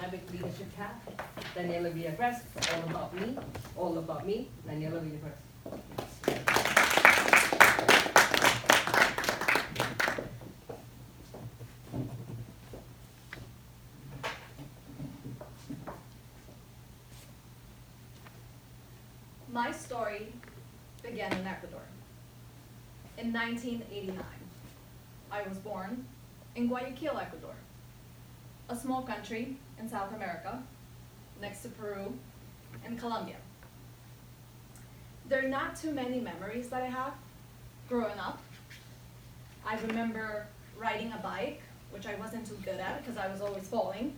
dynamic leadership cap, Daniela Villacres, all about me, Daniela Villacres. My story began in Ecuador. In 1989, I was born in Guayaquil, Ecuador, a small country in South America, next to Peru and Colombia. There are not too many memories that I have growing up. I remember riding a bike, which I wasn't too good at because I was always falling.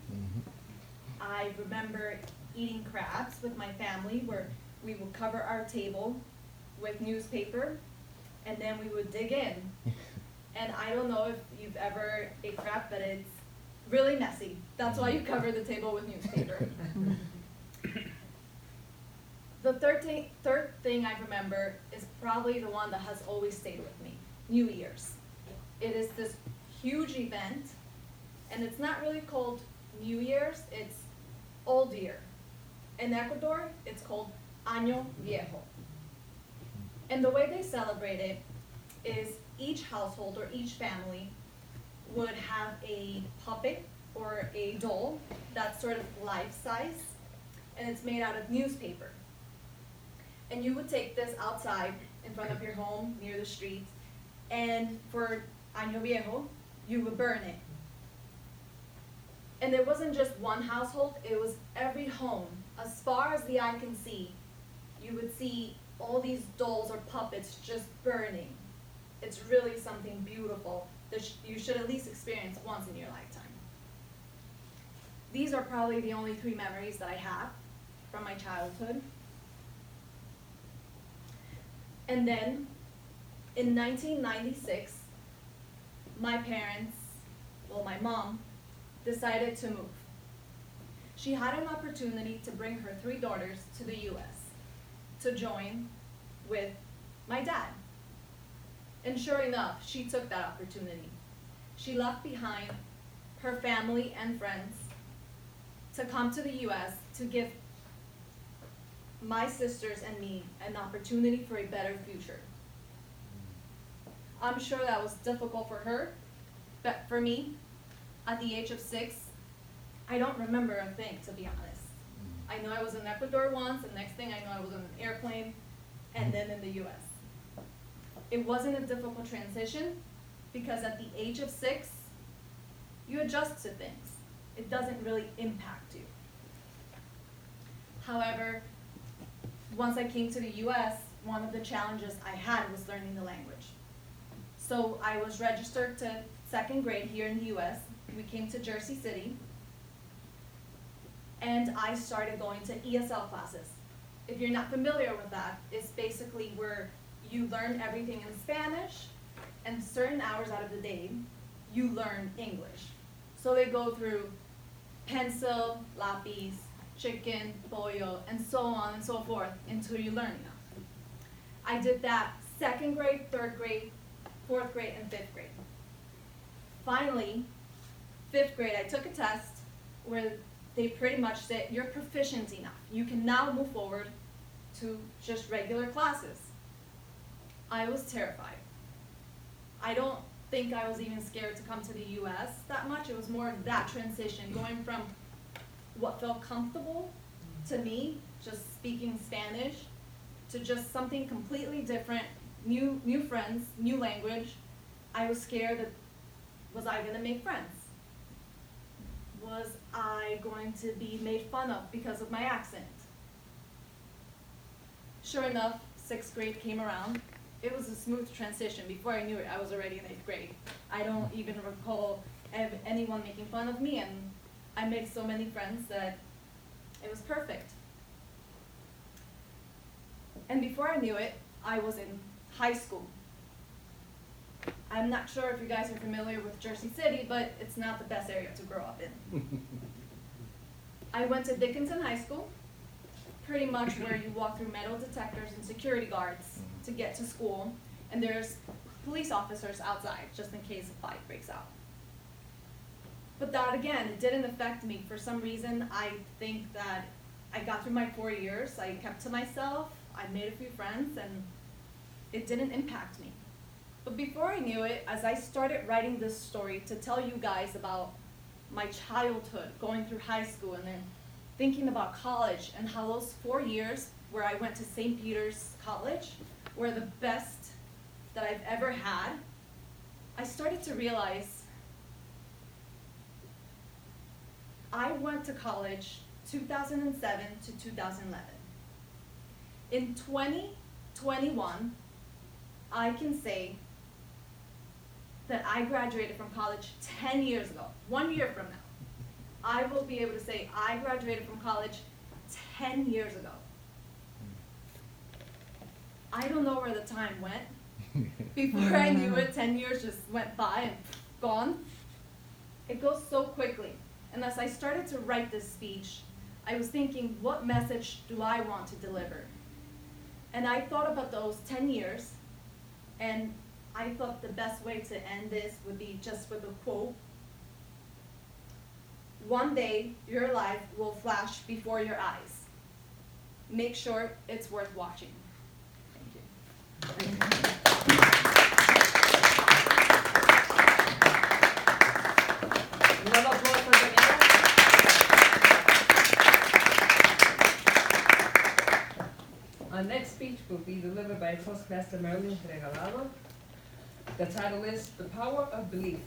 I remember eating crabs with my family, where we would cover our table with newspaper, and then we would dig in. And I don't know if you've ever ate crab, but it's really messy. That's why you cover the table with newspaper. The third thing I remember is probably the one that has always stayed with me, New Year's. It is this huge event, and it's not really called New Year's, it's Old Year. In Ecuador, it's called Año Viejo. And the way they celebrate it is each household or each family would have a puppet or a doll that's sort of life-size, and it's made out of newspaper. And you would take this outside in front of your home, near the street, and for Año Viejo, you would burn it. And it wasn't just one household, it was every home. As far as the eye can see, you would see all these dolls or puppets just burning. It's really something beautiful that you should at least experience once in your lifetime. These are probably the only 3 memories that I have from my childhood. And then, in 1996, my parents, well, my mom, decided to move. She had an opportunity to bring her 3 daughters to the US to join with my dad. And sure enough, she took that opportunity. She left behind her family and friends to come to the US to give my sisters and me an opportunity for a better future. I'm sure that was difficult for her, but for me, at the age of 6, I don't remember a thing, to be honest. I know I was in Ecuador once, and next thing I know I was on an airplane, and then in the US. It wasn't a difficult transition, because at the age of 6, you adjust to things. It doesn't really impact you. However, once I came to the US, one of the challenges I had was learning the language. So I was registered to 2nd grade here in the US. We came to Jersey City, and I started going to ESL classes. If you're not familiar with that, it's basically where you learn everything in Spanish, and certain hours out of the day, you learn English. So they go through pencil, lápiz, chicken, pollo, and so on and so forth until you learn enough. I did that 2nd grade, 3rd grade, 4th grade, and 5th grade. Finally, 5th grade, I took a test where they pretty much said, you're proficient enough. You can now move forward to just regular classes. I was terrified. I don't think I was even scared to come to the US that much. It was more of that transition, going from what felt comfortable to me, just speaking Spanish, to just something completely different, new friends, new language. I was scared that, was I gonna make friends? Was I going to be made fun of because of my accent? Sure enough, 6th grade came around. It was a smooth transition. Before I knew it, I was already in 8th grade. I don't even recall anyone making fun of me, and I made so many friends that it was perfect. And before I knew it, I was in high school. I'm not sure if you guys are familiar with Jersey City, but it's not the best area to grow up in. I went to Dickinson High School, pretty much where you walk through metal detectors and security guards to get to school, and there's police officers outside just in case a fight breaks out. But that again, it didn't affect me. For some reason, I think that I got through my 4 years, I kept to myself, I made a few friends, and it didn't impact me. But before I knew it, as I started writing this story to tell you guys about my childhood, going through high school, and then thinking about college, and how those 4 years where I went to St. Peter's College were the best that I've ever had, I started to realize I went to college 2007 to 2011. In 2021, I can say that I graduated from college 10 years ago, 1 year from now. I will be able to say I graduated from college 10 years ago. I don't know where the time went. Before I knew it, 10 years just went by and gone. It goes so quickly. And as I started to write this speech, I was thinking, what message do I want to deliver? And I thought about those 10 years, and I thought the best way to end this would be just with a quote. One day, your life will flash before your eyes. Make sure it's worth watching. Thank you. Another applause for Daniela. Our next speech will be delivered by Toastmaster Marilyn Regalado. The title is The Power of Belief.